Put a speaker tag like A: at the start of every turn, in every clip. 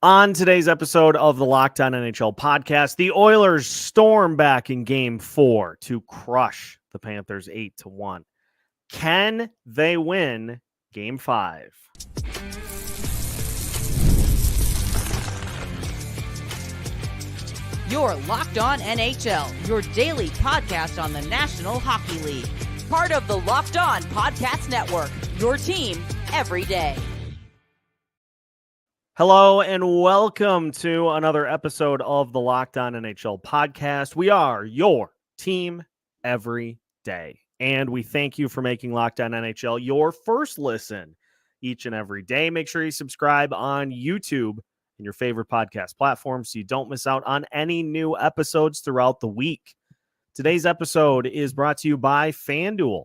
A: On today's episode of the Locked On NHL podcast, the Oilers storm back in Game 4 to crush the Panthers 8-1. Can they win Game 5?
B: You're Locked On NHL, your daily podcast on the National Hockey League. Part of the Locked On Podcast Network, your team every day.
A: Hello and welcome to another episode of the Locked On NHL podcast. We are your team every day, and we thank you for making Locked On NHL your first listen each and every day. Make sure you subscribe on YouTube and your favorite podcast platform so you don't miss out on any new episodes throughout the week. Today's episode is brought to you by FanDuel.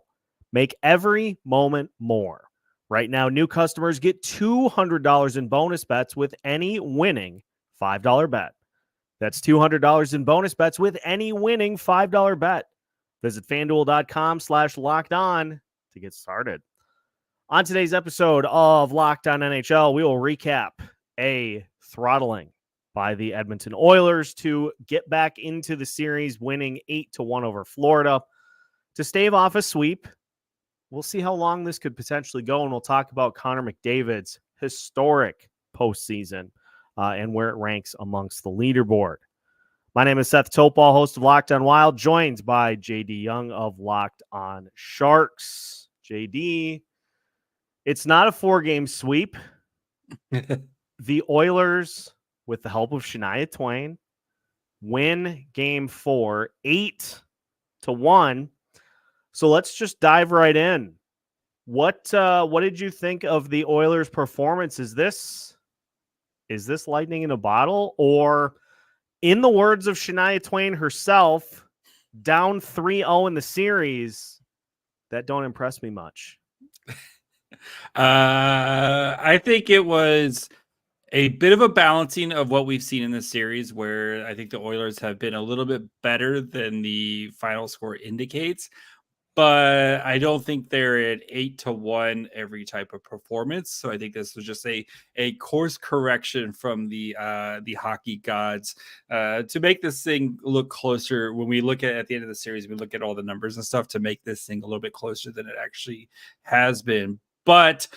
A: Make every moment more. Right now, new customers get $200 in bonus bets with any winning $5 bet. That's $200 in bonus bets with any winning $5 bet. Visit FanDuel.com/LockedOn to get started. On today's episode of Locked On NHL, we will recap a throttling by the Edmonton Oilers to get back into the series, winning 8-1 over Florida to stave off a sweep. We'll see how long this could potentially go, and we'll talk about Connor McDavid's historic postseason and where it ranks amongst the leaderboard. My name is Seth Toupal, host of Locked On Wild, joined by JD Young of Locked On Sharks. JD, it's not a 4-game sweep. The Oilers, with the help of Shania Twain, win Game 4, 8-1. So let's just dive right in. What did you think of the Oilers' performance? Is this lightning in a bottle, or, in the words of Shania Twain herself, down 3-0 in the series, that don't impress me much?
C: I think it was a bit of a balancing of what we've seen in this series, where I think the Oilers have been a little bit better than the final score indicates. But I don't think they're at 8-1 every type of performance. So I think this was just a course correction from the hockey gods to make this thing look closer. When we look at the end of the series, we look at all the numbers and stuff to make this thing a little bit closer than it actually has been. But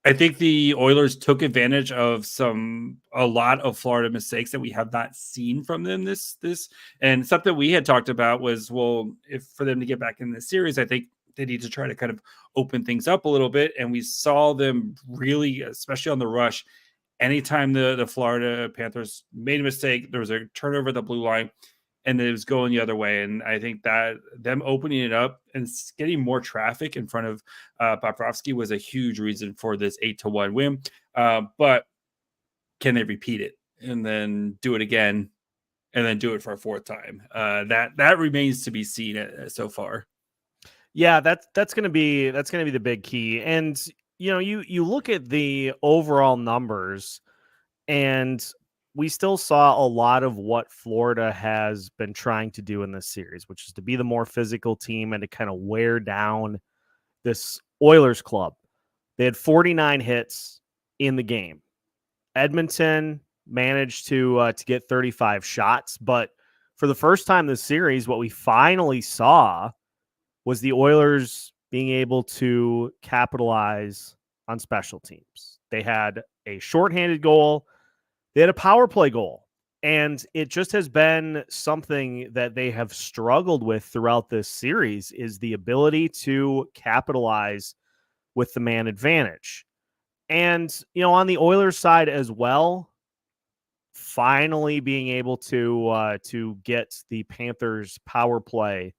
C: I think the Oilers took advantage of a lot of Florida mistakes that we have not seen from them this and something we had talked about was, well, if for them to get back in this series, I think they need to try to kind of open things up a little bit. And we saw them really, especially on the rush, anytime the Florida Panthers made a mistake, there was a turnover at the blue line and it was going the other way. And I think that them opening it up and getting more traffic in front of Bobrovsky was a huge reason for this 8-1 win. But can they repeat it and then do it again and then do it for a fourth time? That remains to be seen so far.
A: Yeah, that's going to be the big key. And you look at the overall numbers, and we still saw a lot of what Florida has been trying to do in this series, which is to be the more physical team and to kind of wear down this Oilers club. They had 49 hits in the game. Edmonton managed to get 35 shots, but for the first time this series, what we finally saw was the Oilers being able to capitalize on special teams. They had a shorthanded goal. They had a power play goal, and it just has been something that they have struggled with throughout this series, is the ability to capitalize with the man advantage. And, on the Oilers side as well, finally being able to get the Panthers power play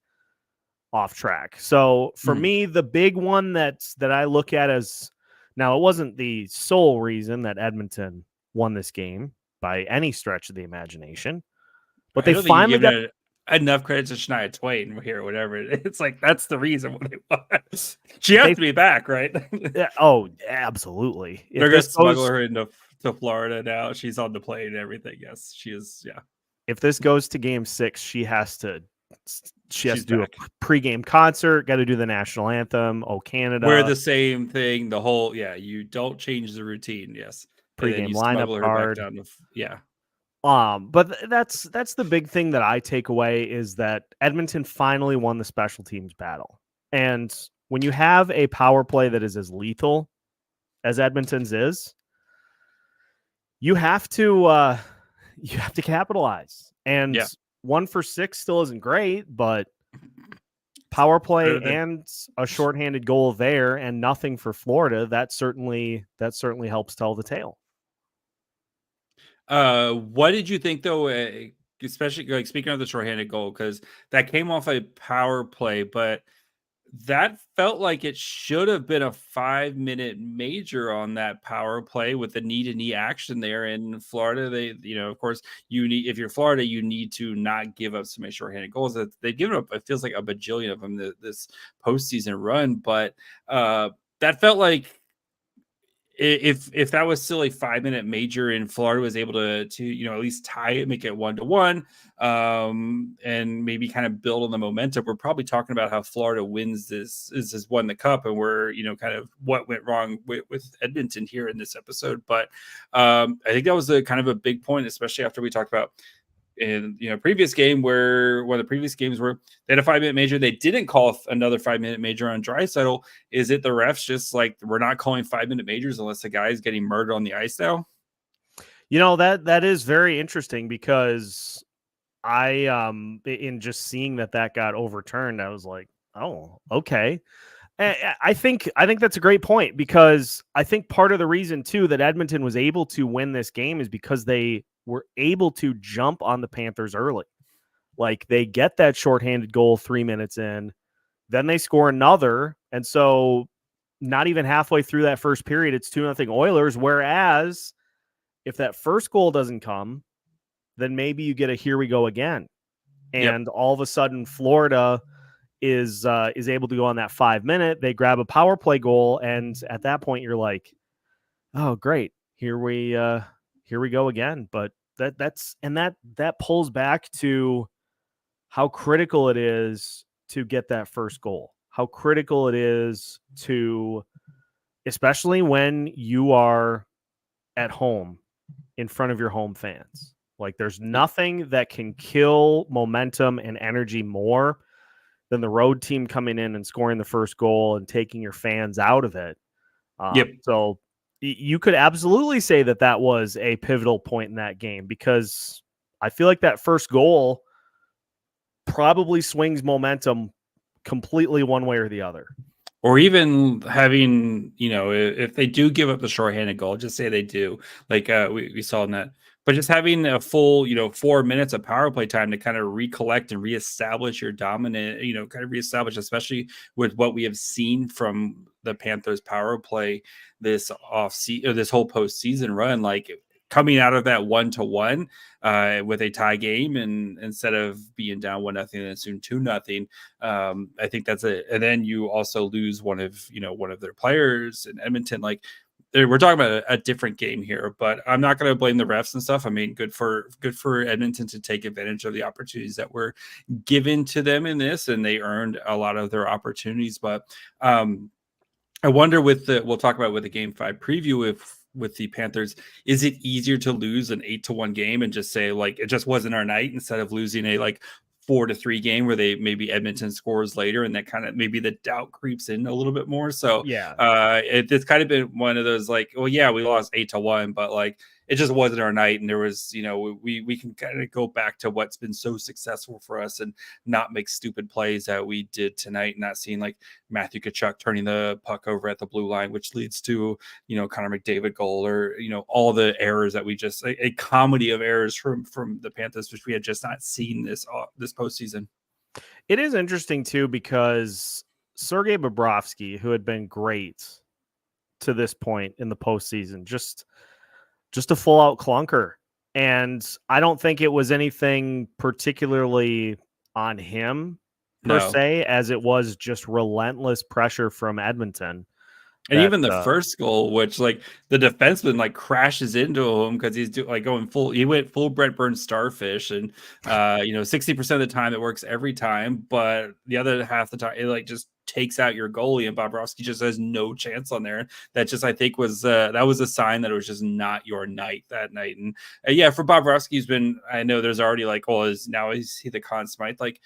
A: off track. So for me, the big one that I look at as, now, it wasn't the sole reason that Edmonton won this game by any stretch of the imagination, but they finally got
C: enough credit to Shania Twain here, or whatever. It's like, that's the reason why they won. She has to be back, right?
A: Yeah, oh, absolutely.
C: They're going to smuggle her into Florida now. She's on the plane and everything. Yes, she is. Yeah.
A: If this goes to Game 6, she has to do a pregame concert, got to do the national anthem, Oh Canada.
C: Wear the same thing, the whole, you don't change the routine. Yes. and then
A: pregame
C: you
A: lineup
C: smuggle her back
A: card.
C: down to yeah.
A: But that's the big thing that I take away is that Edmonton finally won the special teams battle. And when you have a power play that is as lethal as Edmonton's is, you have to capitalize. And
C: Yeah.
A: 1 for 6 still isn't great, but power play and a shorthanded goal there and nothing for Florida, that certainly helps tell the tale.
C: What did you think though? Especially like speaking of the shorthanded goal, because that came off a power play, but that felt like it should have been a 5-minute major on that power play with the knee-to-knee action there in Florida. They, of course, if you're Florida, you need to not give up so many shorthanded goals. That they've given up, it feels like a bajillion of them this postseason run, but that felt like if that was still a 5-minute major and Florida was able to at least tie it, make it 1-1, and maybe kind of build on the momentum, we're probably talking about how Florida wins has won the cup, and we're kind of what went wrong with Edmonton here in this episode. But I think that was a kind of a big point, especially after we talked about in previous game where one of the previous games where they had a 5-minute major, they didn't call another 5-minute major on Draisaitl. Is it the refs just like we're not calling 5-minute majors unless the guy is getting murdered on the ice now?
A: That is very interesting because I in just seeing that got overturned, I was like, oh, okay. I think that's a great point because I think part of the reason too that Edmonton was able to win this game is because they were able to jump on the Panthers early. Like they get that shorthanded goal 3 minutes in, then they score another. And so not even halfway through that first period, it's 2-0 Oilers. Whereas if that first goal doesn't come, then maybe you get a here we go again. And all of a sudden Florida is able to go on that 5-minute. They grab a power play goal. And at that point you're like, oh, great. Here we go again. But that pulls back to how critical it is to get that first goal, how critical it is to, especially when you are at home in front of your home fans. Like there's nothing that can kill momentum and energy more than the road team coming in and scoring the first goal and taking your fans out of it. So you could absolutely say that was a pivotal point in that game because I feel like that first goal probably swings momentum completely one way or the other.
C: Or even having, if they do give up the shorthanded goal, just say they do, like we saw in that, but just having a full, 4 minutes of power play time to kind of recollect and reestablish your dominant, kind of reestablish, especially with what we have seen from the Panthers power play this whole postseason run, like coming out of that 1-1 with a tie game, and instead of being down 1-0 and soon 2-0, I think that's it. And then you also lose one of their players in Edmonton. Like we're talking about a different game here, but I'm not going to blame the refs and stuff. I mean, good for Edmonton to take advantage of the opportunities that were given to them in this, and they earned a lot of their opportunities. But I wonder we'll talk about with the Game 5 preview with the Panthers, is it easier to lose an 8-1 game and just say like it just wasn't our night instead of losing a like 4-3 game where they maybe Edmonton scores later and that kind of maybe the doubt creeps in a little bit more. So it's kind of been one of those like, well, yeah, we lost 8-1, but like it just wasn't our night. And there was, we can kind of go back to what's been so successful for us and not make stupid plays that we did tonight, not seeing like Matthew Tkachuk turning the puck over at the blue line, which leads to, Connor McDavid goal, or, all the errors that we just a comedy of errors from the Panthers, which we had just not seen this postseason.
A: It is interesting too, because Sergei Bobrovsky, who had been great to this point in the postseason, just a full out clunker. And I don't think it was anything particularly on him per se, as it was just relentless pressure from Edmonton.
C: And even the first goal, which like the defenseman like crashes into him because he's going full. He went full Brent Burns starfish, and 60% of the time it works every time, but the other half the time it like just takes out your goalie, and Bobrovsky just has no chance on there. That just, I think, was that was a sign that it was just not your night that night. And yeah, for Bobrovsky's been, I know there's already like, oh, is he the Conn Smythe? Like,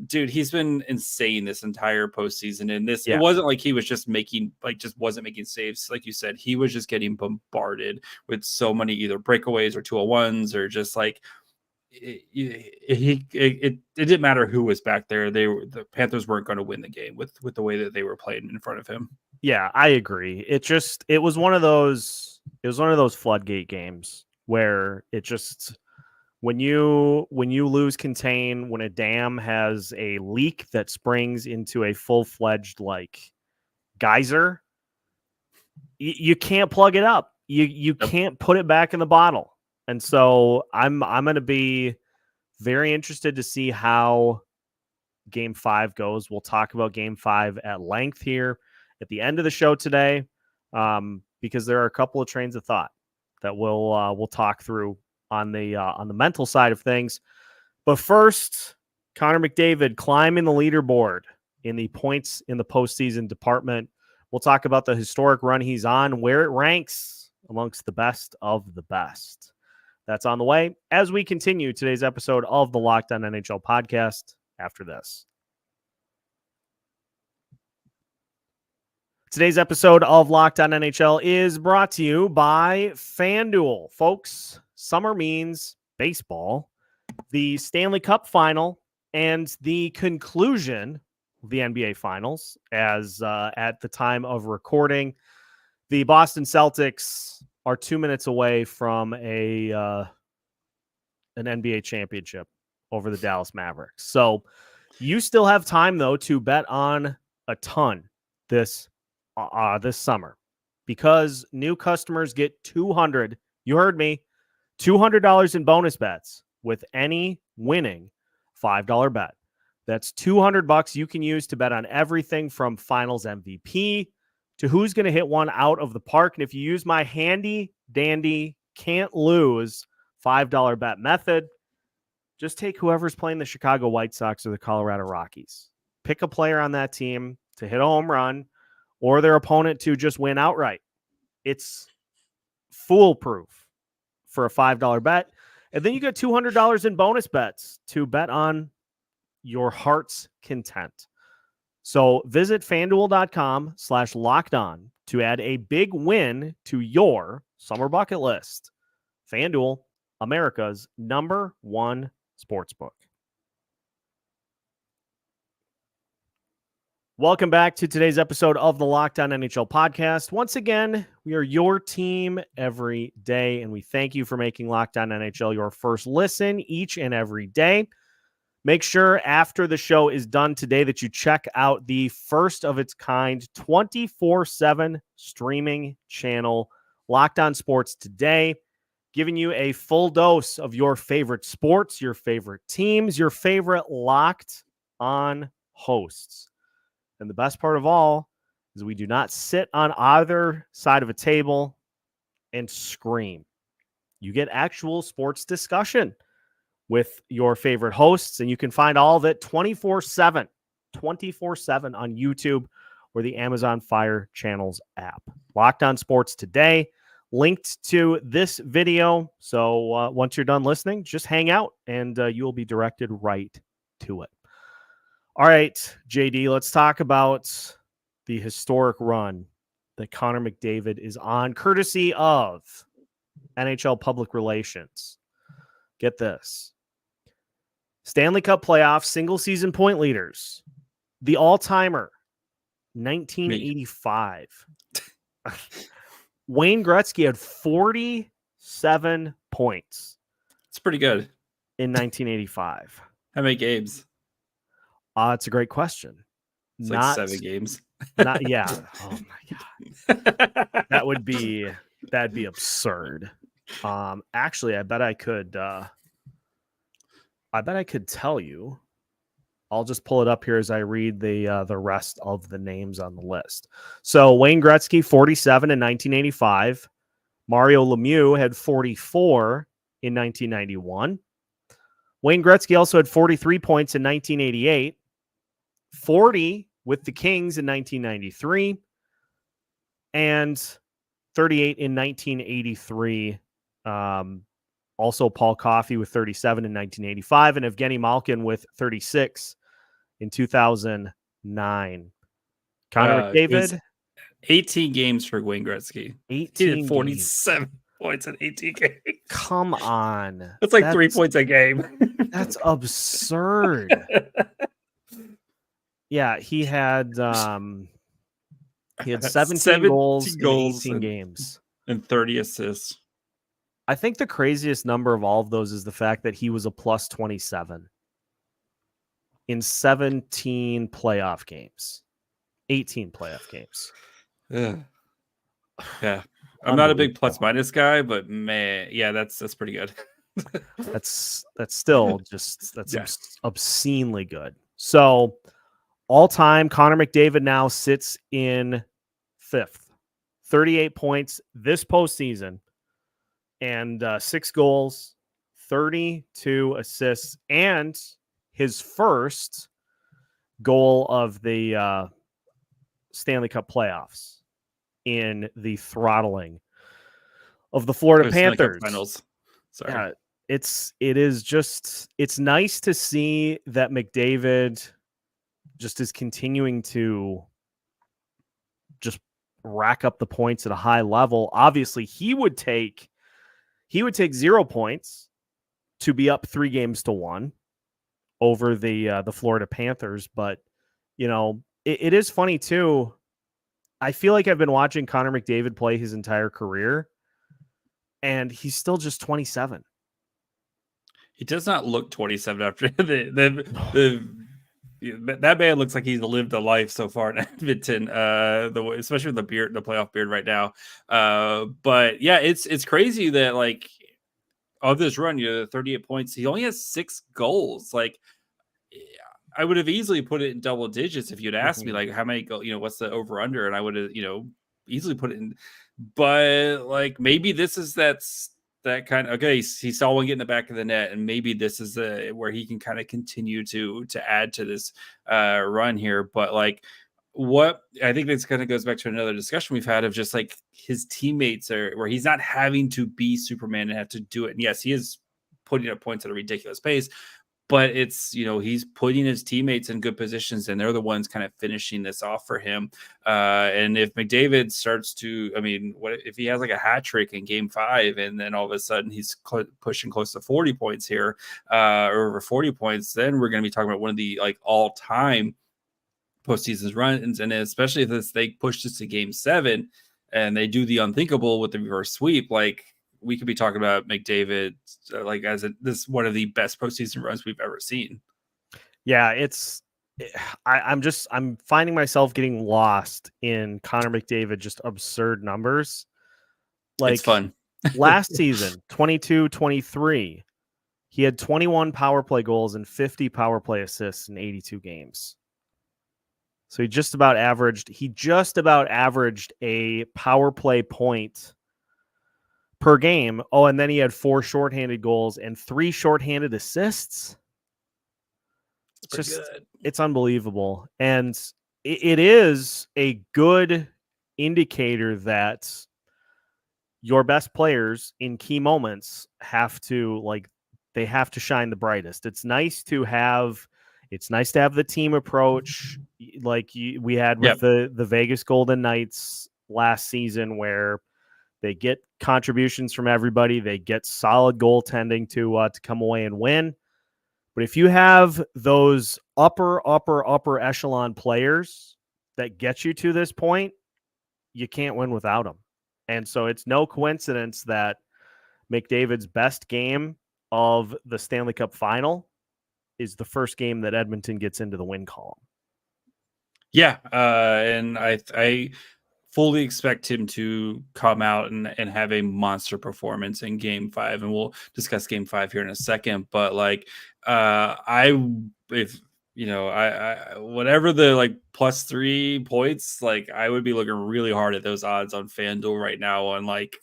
C: dude, he's been insane this entire postseason. And this, it wasn't like he was just wasn't making saves. Like you said, he was just getting bombarded with so many either breakaways or 201s or just like, it didn't matter who was back there. The Panthers weren't going to win the game with the way that they were playing in front of him.
A: Yeah, I agree. It was one of those floodgate games where it just, when you lose contain, when a dam has a leak that springs into a full-fledged like geyser, you can't plug it up. You can't put it back in the bottle. And so I'm going to be very interested to see how Game 5 goes. We'll talk about Game 5 at length here at the end of the show today, because there are a couple of trains of thought that we'll talk through on the mental side of things. But first, Connor McDavid climbing the leaderboard in the points in the postseason department. We'll talk about the historic run he's on, where it ranks amongst the best of the best. That's on the way as we continue today's episode of the Locked On NHL podcast after this. Today's episode of Locked On NHL is brought to you by FanDuel. Folks, summer means baseball, the Stanley Cup Final, and the conclusion of the NBA Finals. As at the time of recording, the Boston Celtics are 2 minutes away from an NBA championship over the Dallas Mavericks. So you still have time, though, to bet on a ton this summer, because new customers get $200. You heard me, $200 in bonus bets with any winning $5 bet. That's $200 you can use to bet on everything from Finals MVP to who's going to hit one out of the park. And if you use my handy dandy can't lose $5 bet method, just take whoever's playing the Chicago White Sox or the Colorado Rockies. Pick a player on that team to hit a home run or their opponent to just win outright. It's foolproof for a $5 bet. And then you get $200 in bonus bets to bet on your heart's content. So visit FanDuel.com/lockedon to add a big win to your summer bucket list. FanDuel, America's #1 sportsbook. Welcome back to today's episode of the Locked On NHL podcast. Once again, we are your team every day, and we thank you for making Locked On NHL your first listen each and every day. Make sure after the show is done today that you check out the first of its kind 24/7 streaming channel, Locked On Sports Today, giving you a full dose of your favorite sports, your favorite teams, your favorite Locked On hosts. And the best part of all is we do not sit on either side of a table and scream. You get actual sports discussion with your favorite hosts, and you can find all of it 24/7 on YouTube or the Amazon Fire Channels app. Locked On Sports Today, linked to this video. So once you're done listening, just hang out and you'll be directed right to it. All right, JD, let's talk about the historic run that Connor McDavid is on, courtesy of NHL Public Relations. Get this. Stanley Cup playoff single season point leaders. The all-timer, 1985. Wayne Gretzky had 47 points.
C: It's pretty good.
A: In 1985.
C: How many games?
A: It's a great question.
C: It's like 7 games.
A: Not yeah. Oh my god. That'd be absurd. Actually, I bet I could tell you. I'll just pull it up here as I read the rest of the names on the list. So Wayne Gretzky, 47 in 1985. Mario Lemieux had 44 in 1991. Wayne Gretzky also had 43 points in 1988, 40 with the Kings in 1993 and 38 in 1983. Also Paul Coffey with 37 in 1985 and Evgeny Malkin with 36 in 2009. Connor McDavid,
C: 18 games for Wayne Gretzky.
A: 18
C: he did 47 points in 18 games.
A: Come on.
C: That's like 3 points a game.
A: That's absurd. Yeah, he had 17 goals in 18 games
C: and 30 assists.
A: I think the craziest number of all of those is the fact that he was a plus 27 in 17 playoff games, 18 playoff games.
C: Yeah. I'm not a big plus minus guy, but man, yeah, that's pretty good.
A: that's still just obscenely good. So all time, Connor McDavid now sits in 5th, 38 points this postseason. And 6 goals, 32 assists, and his first goal of the Stanley Cup playoffs in the throttling of the Florida Panthers.
C: Finals. Sorry.
A: Yeah, it's nice to see that McDavid just is continuing to just rack up the points at a high level. Obviously, he would take 0 points to be up 3-1 over the Florida Panthers. But, it is funny too. I feel like I've been watching Connor McDavid play his entire career, and he's still just 27.
C: He does not look 27 after that man looks like he's lived a life so far in Edmonton, especially with the beard, the playoff beard right now. But yeah, it's crazy that like of this run, 38 points. He only has 6 goals. Like I would have easily put it in double digits if you'd asked me like how many goals, what's the over under, and I would have easily put it in. But like maybe this is that kind of he saw one get in the back of the net, and maybe this is where he can kind of continue to add to this run here. But like what I think this kind of goes back to another discussion we've had of just like his teammates are where he's not having to be Superman and have to do it. And yes, he is putting up points at a ridiculous pace, but it's, he's putting his teammates in good positions and they're the ones kind of finishing this off for him. And if McDavid starts to, what if he has like a hat trick in game 5 and then all of a sudden he's pushing close to 40 points here or over 40 points, then we're going to be talking about one of the like all time postseason runs. And especially if they push this to game 7 and they do the unthinkable with the reverse sweep, like we could be talking about McDavid like as this one of the best postseason runs we've ever seen.
A: Yeah, I'm finding myself getting lost in Connor McDavid, just absurd numbers. Like
C: it's fun.
A: Last season, 22-23, he had 21 power play goals and 50 power play assists in 82 games. So he just about averaged a power play point per game. Oh, and then he had 4 shorthanded goals and 3 shorthanded assists. It's unbelievable. And it is a good indicator that your best players in key moments have to shine the brightest. It's nice to have the team approach like we had with the Vegas Golden Knights last season, where they get contributions from everybody. They get solid goaltending to come away and win. But if you have those upper echelon players that get you to this point, you can't win without them. And so it's no coincidence that McDavid's best game of the Stanley Cup Final is the first game that Edmonton gets into the win column.
C: Yeah, and I fully expect him to come out and have a monster performance in game 5, and we'll discuss game 5 here in a second. But like whatever the like +3 points, like I would be looking really hard at those odds on FanDuel right now and like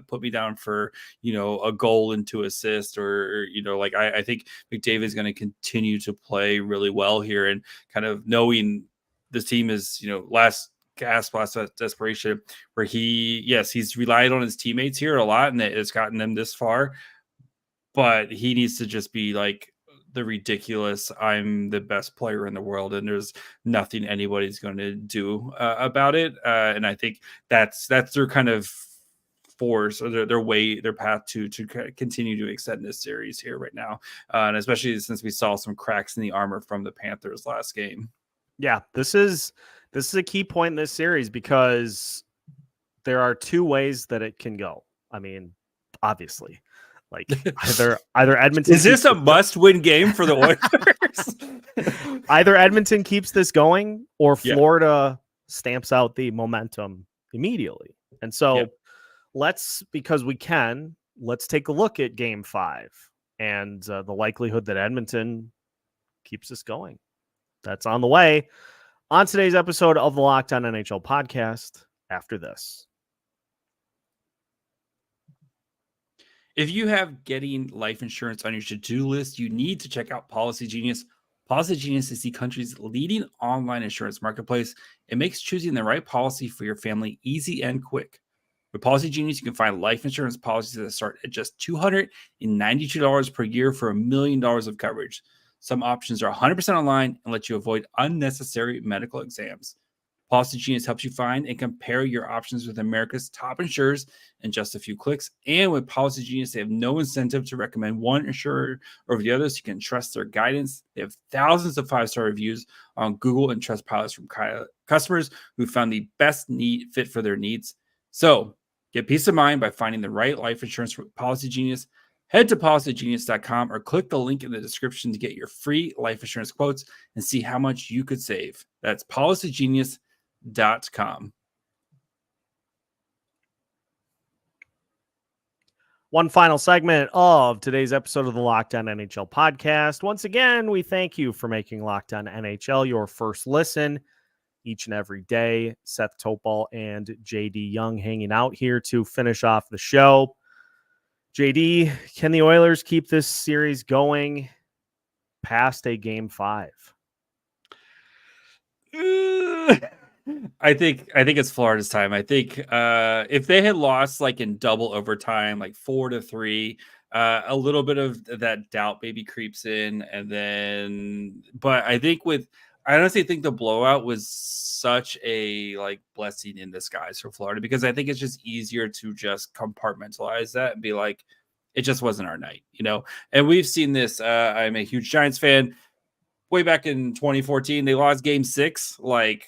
C: put me down for a goal and 2 assists, or like I think McDavid is going to continue to play really well here, and kind of knowing this team is, last gasp, last desperation, where he's relied on his teammates here a lot, and it's gotten them this far. But he needs to just be like the ridiculous, I'm the best player in the world, and there's nothing anybody's going to do about it. And I think that's their kind of force, or their path to continue to extend this series here right now, and especially since we saw some cracks in the armor from the Panthers last game.
A: Yeah, this is a key point in this series because there are two ways that it can go. I mean, obviously, like either Edmonton.
C: Is this a must-win game for the Oilers?
A: Either Edmonton keeps this going, or Florida stamps out the momentum immediately. And so let's take a look at Game 5 and the likelihood that Edmonton keeps this going. That's on the way on today's episode of the Locked On NHL podcast after this.
C: If you have getting life insurance on your to-do list, you need to check out Policy Genius. Policy Genius is the country's leading online insurance marketplace. It makes choosing the right policy for your family easy and quick. With Policy Genius, you can find life insurance policies that start at just $292 per year for $1 million of coverage. Some options are 100% online and let you avoid unnecessary medical exams. Policy Genius helps you find and compare your options with America's top insurers in just a few clicks. And with Policy Genius, they have no incentive to recommend one insurer over the other, so you can trust their guidance. They have thousands of 5-star reviews on Google and Trustpilot from customers who found the best fit for their needs. So get peace of mind by finding the right life insurance with Policy Genius. Head to policygenius.com or click the link in the description to get your free life insurance quotes and see how much you could save. That's policygenius.com.
A: One final segment of today's episode of the Locked On NHL podcast. Once again, we thank you for making Locked On NHL your first listen each and every day. Seth Toupal and JD Young hanging out here to finish off the show. JD, can the Oilers keep this series going past a Game 5?
C: I think it's Florida's time. I think if they had lost like in double overtime, like 4-3, a little bit of that doubt maybe creeps in, but I honestly think the blowout was such a blessing in disguise for Florida, because I think it's just easier to just compartmentalize that and be like, it just wasn't our night, And we've seen this. I'm a huge Giants fan. Way back in 2014, they lost Game 6 like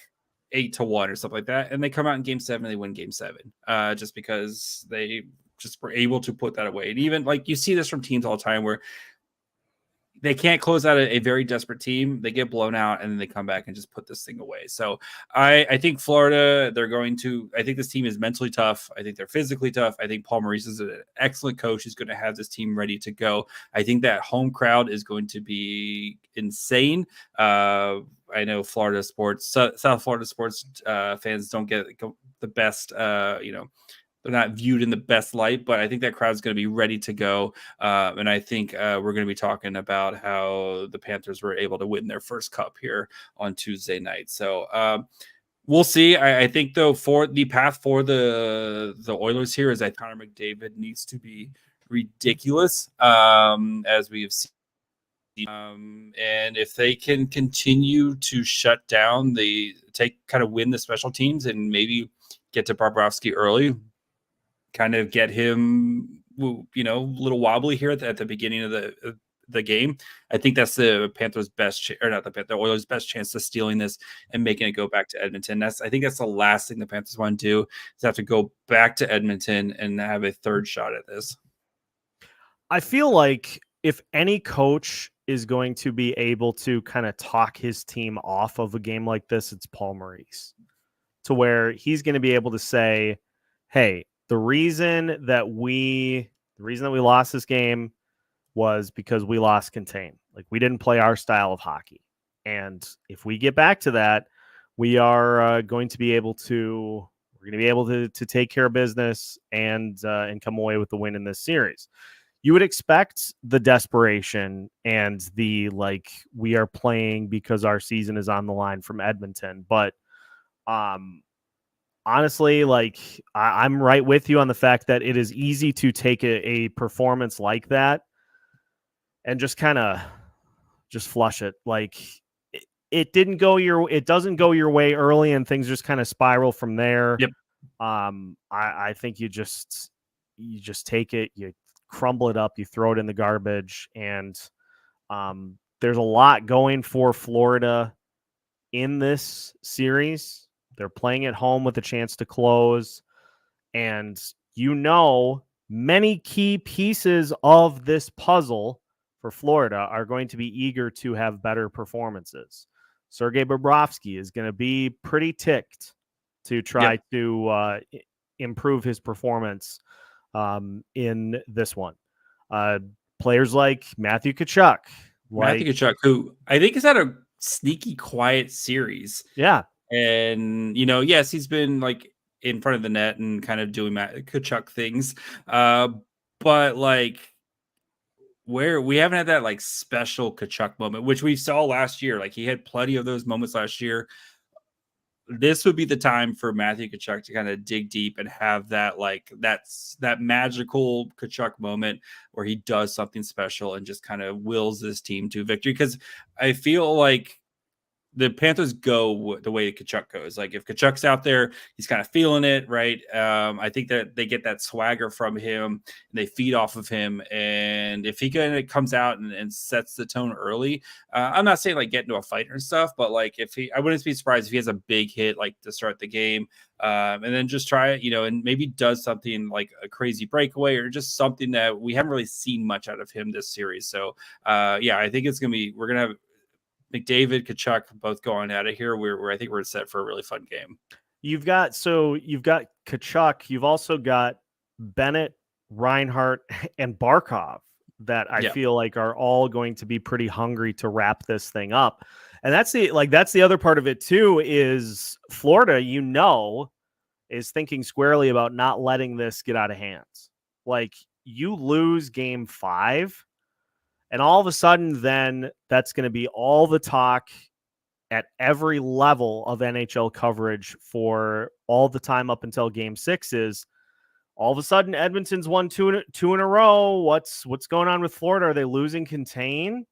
C: 8-1 or something like that, and they come out in Game 7, they win Game 7, just because they just were able to put that away. And even you see this from teams all the time where they can't close out a very desperate team. They get blown out and then they come back and just put this thing away. So I think Florida, I think this team is mentally tough. I think they're physically tough. I think Paul Maurice is an excellent coach. He's going to have this team ready to go. I think that home crowd is going to be insane. I know Florida sports, South Florida sports fans don't get the best, they're not viewed in the best light, but I think that crowd's going to be ready to go. And I think we're going to be talking about how the Panthers were able to win their first cup here on Tuesday night. So we'll see. I think, though, for the path for the Oilers here is that Connor McDavid needs to be ridiculous, as we have seen. And if they can continue to shut down win the special teams and maybe get to Bobrovsky early, kind of get him, a little wobbly here at the beginning of the game. I think that's the Panthers' the Oilers' best chance of stealing this and making it go back to Edmonton. I think that's the last thing the Panthers want to do, is have to go back to Edmonton and have a third shot at this.
A: I feel like if any coach is going to be able to kind of talk his team off of a game like this, it's Paul Maurice, to where he's going to be able to say, hey, the reason that we lost this game was because we lost contain. We didn't play our style of hockey. And if we get back to that, we are going to be able to take care of business and come away with the win in this series. you would expect the desperation and the like, we are playing because our season is on the line from Edmonton. But honestly, like I'm right with you on the fact that it is easy to take a performance like that and just kind of just flush it. Like it doesn't go your way early, and things just kind of spiral from there.
C: Yep.
A: I think you just take it, you crumble it up, you throw it in the garbage, and there's a lot going for Florida in this series. They're playing at home with a chance to close, and many key pieces of this puzzle for Florida are going to be eager to have better performances. Sergei Bobrovsky is going to be pretty ticked to try to improve his performance in this one. Players like Matthew Tkachuk.
C: Who I think has had a sneaky quiet series.
A: Yeah.
C: And, yes, he's been like in front of the net and kind of doing Tkachuk things. But like, where we haven't had that like special Tkachuk moment, which we saw last year. Like he had plenty of those moments last year. This would be the time for Matthew Tkachuk to kind of dig deep and have that that magical Tkachuk moment where he does something special and just kind of wills this team to victory. Because I feel like the Panthers go the way Tkachuk goes. Like if Tkachuk's out there, he's kind of feeling it, right? I think that they get that swagger from him and they feed off of him. And if he kind of comes out and sets the tone early, I'm not saying like get into a fight or stuff, but like I wouldn't be surprised if he has a big hit like to start the game, and then just try it, and maybe does something like a crazy breakaway or just something that we haven't really seen much out of him this series. So I think we're gonna have McDavid, Tkachuk both going at it here. Where I think we're set for a really fun game.
A: You've got Tkachuk. You've also got Bennett, Reinhart, and Barkov that I feel like are all going to be pretty hungry to wrap this thing up. And that's the other part of it too, is Florida, is thinking squarely about not letting this get out of hands. Like you lose game 5. And all of a sudden, then that's going to be all the talk at every level of NHL coverage for all the time up until Game 6 is all of a sudden Edmonton's won two in a row. What's going on with Florida? Are they losing contain?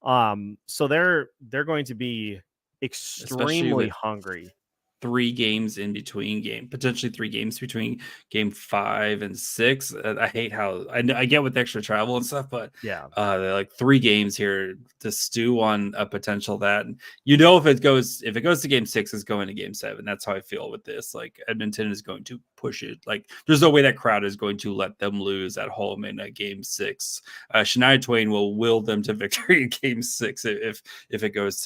A: So they're going to be extremely hungry.
C: 3 games in between potentially 3 games between game 5 and 6. I hate how I get with extra travel and stuff, but they're like 3 games here to stew on a potential that, if it goes to game 6, it's going to game 7. That's how I feel with this. Like Edmonton is going to push it. Like there's no way that crowd is going to let them lose at home in a game 6. Shania Twain will will them to victory in game 6 if it goes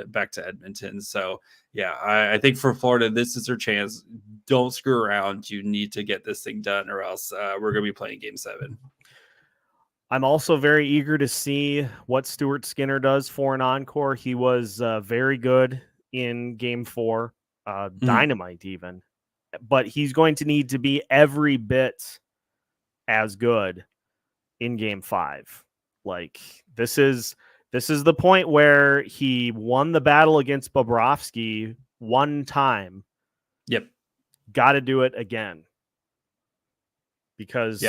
C: back to Edmonton. So yeah, I think for Florida, this is their chance. Don't screw around. You need to get this thing done, or else we're going to be playing Game 7.
A: I'm also very eager to see what Stuart Skinner does for an encore. He was very good in Game 4, dynamite even. But he's going to need to be every bit as good in Game 5. Like, this is the point where he won the battle against Bobrovsky one time.
C: Yep.
A: Got to do it again. Because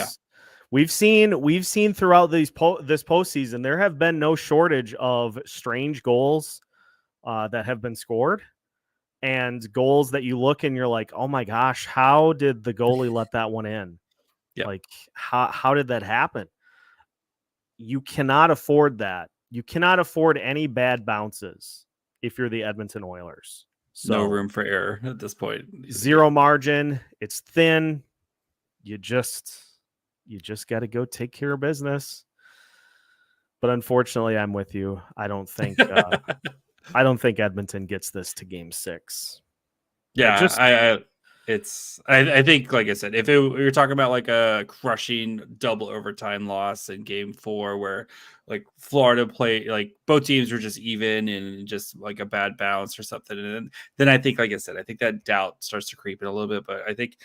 A: we've seen throughout this postseason, there have been no shortage of strange goals that have been scored and goals that you look and you're like, oh my gosh, how did the goalie let that one in?
C: Yep.
A: Like, how did that happen? You cannot afford that. You cannot afford any bad bounces if you're the Edmonton Oilers. So,
C: no room for error at this point.
A: Zero margin. It's thin. You just got to go take care of business. But unfortunately, I'm with you. I don't think Edmonton gets this to Game 6.
C: Yeah, I think, like I said, if you're talking about like a crushing double overtime loss in Game 4, where like Florida play, like both teams were just even and just like a bad bounce or something, and then I think, like I said, I think that doubt starts to creep in a little bit. But I think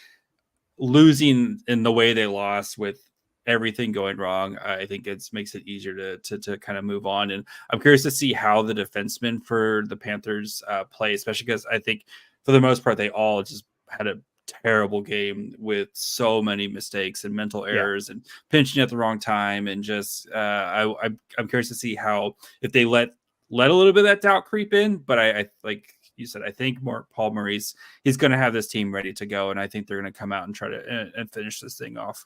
C: losing in the way they lost with everything going wrong, I think it makes it easier to kind of move on. And I'm curious to see how the defensemen for the Panthers play, especially because I think for the most part they all just had a terrible game with so many mistakes and mental errors and pinching at the wrong time. And just I'm curious to see how, if they let a little bit of that doubt creep in. But I like you said, I think Paul Maurice, he's going to have this team ready to go, and I think they're going to come out and try to and finish this thing off.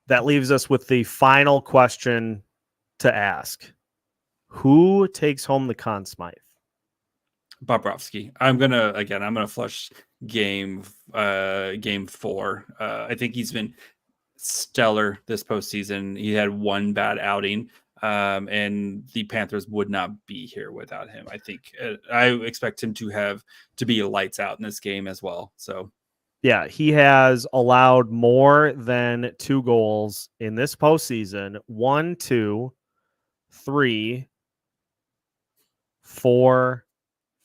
A: That leaves us with the final question to ask: who takes home the Conn Smythe?
C: Bobrovsky. I'm gonna flush game 4. I think he's been stellar this postseason. He had one bad outing, and the Panthers would not be here without him. I think I expect him to be lights out in this game as well. So
A: yeah, he has allowed more than 2 goals in this postseason. 1, 2, 3, 4,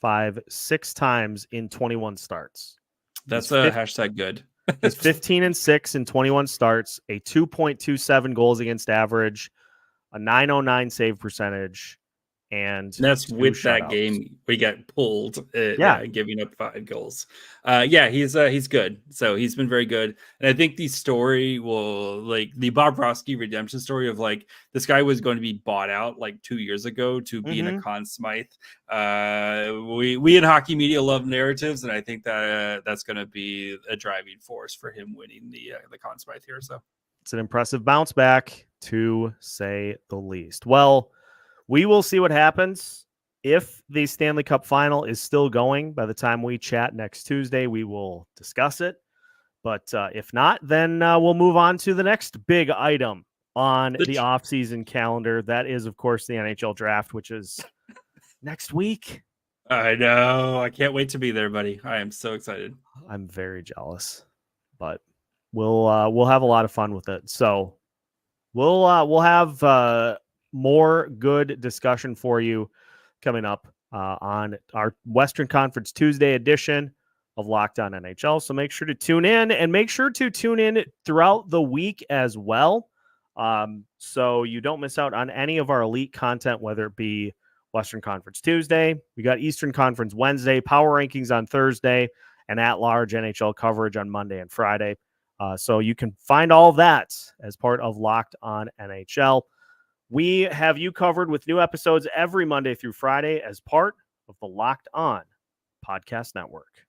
A: 5, 6 times in 21 starts.
C: That's a hashtag good.
A: He's 15-6 in 21 starts, a 2.27 goals against average, a 909 save percentage, and
C: that's with
A: shutouts.
C: That game we got pulled. Giving up 5 goals. He's good. So he's been very good. And I think the story will, like the Bobrovsky redemption story of like this guy was going to be bought out like 2 years ago to be in a Conn Smythe. We in hockey media love narratives, and I think that that's going to be a driving force for him winning the Conn Smythe here. So
A: it's an impressive bounce back, to say the least. Well, we will see what happens. If the Stanley Cup Final is still going by the time we chat next Tuesday, we will discuss it. But if not, then we'll move on to the next big item on the offseason calendar. That is, of course, the NHL draft, which is next week.
C: I know. I can't wait to be there, buddy. I am so excited.
A: I'm very jealous, but we'll have a lot of fun with it. So we'll have more good discussion for you coming up on our Western Conference Tuesday edition of Locked On NHL. So make sure to tune in, and make sure to tune in throughout the week as well, so you don't miss out on any of our elite content, whether it be Western Conference Tuesday, we got Eastern Conference Wednesday, Power Rankings on Thursday, and at-large NHL coverage on Monday and Friday. So you can find all of that as part of Locked On NHL. We have you covered with new episodes every Monday through Friday as part of the Locked On Podcast Network.